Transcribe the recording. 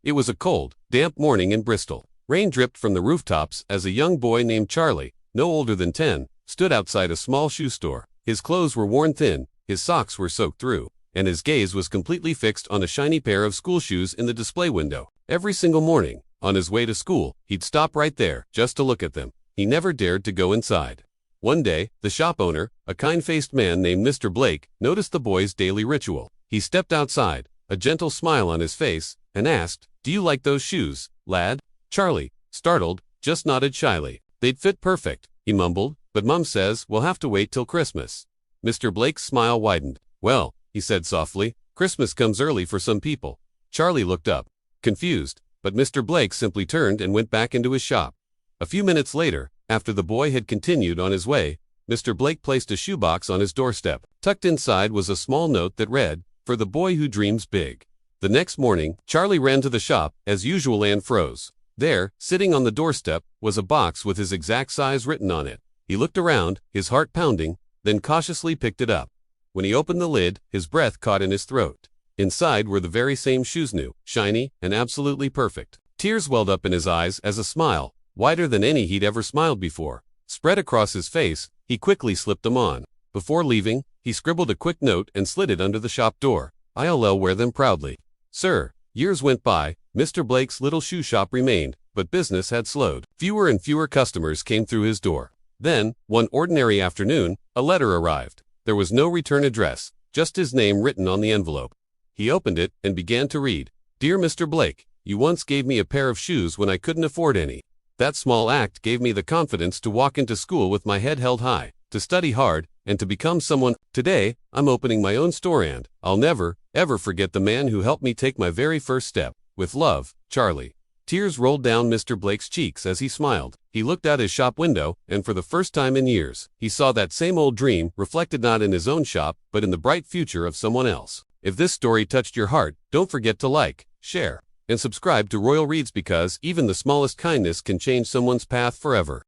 It was a cold, damp morning in Bristol. Rain dripped from the rooftops as a young boy named Charlie, no older than 10, stood outside a small shoe store. His clothes were worn thin, his socks were soaked through, and his gaze was completely fixed on a shiny pair of school shoes in the display window. Every single morning, on his way to school, he'd stop right there just to look at them. He never dared to go inside. One day, the shop owner, a kind-faced man named Mr. Blake, noticed the boy's daily ritual. He stepped outside, a gentle smile on his face, and asked, "Do you like those shoes, lad?" Charlie, startled, just nodded shyly. "They'd fit perfect," he mumbled, "but Mum says we'll have to wait till Christmas." Mr. Blake's smile widened. "Well," he said softly, "Christmas comes early for some people." Charlie looked up, confused, but Mr. Blake simply turned and went back into his shop. A few minutes later, after the boy had continued on his way, Mr. Blake placed a shoebox on his doorstep. Tucked inside was a small note that read, "For the boy who dreams big." The next morning, Charlie ran to the shop, as usual, and froze. There, sitting on the doorstep, was a box with his exact size written on it. He looked around, his heart pounding, then cautiously picked it up. When he opened the lid, his breath caught in his throat. Inside were the very same shoes, new, shiny, and absolutely perfect. Tears welled up in his eyes as a smile, wider than any he'd ever smiled before, spread across his face. He quickly slipped them on. Before leaving, he scribbled a quick note and slid it under the shop door. "I'll wear them proudly, sir." Years went by, Mr. Blake's little shoe shop remained, but business had slowed. Fewer and fewer customers came through his door. Then, one ordinary afternoon, a letter arrived. There was no return address, just his name written on the envelope. He opened it and began to read. "Dear Mr. Blake, you once gave me a pair of shoes when I couldn't afford any. That small act gave me the confidence to walk into school with my head held high, to study hard, and to become someone. Today, I'm opening my own store and I'll never, ever forget the man who helped me take my very first step. With love, Charlie." Tears rolled down Mr. Blake's cheeks as he smiled. He looked out his shop window, and for the first time in years, he saw that same old dream reflected not in his own shop, but in the bright future of someone else. If this story touched your heart, don't forget to like, share, and subscribe to Royal Reads, because even the smallest kindness can change someone's path forever.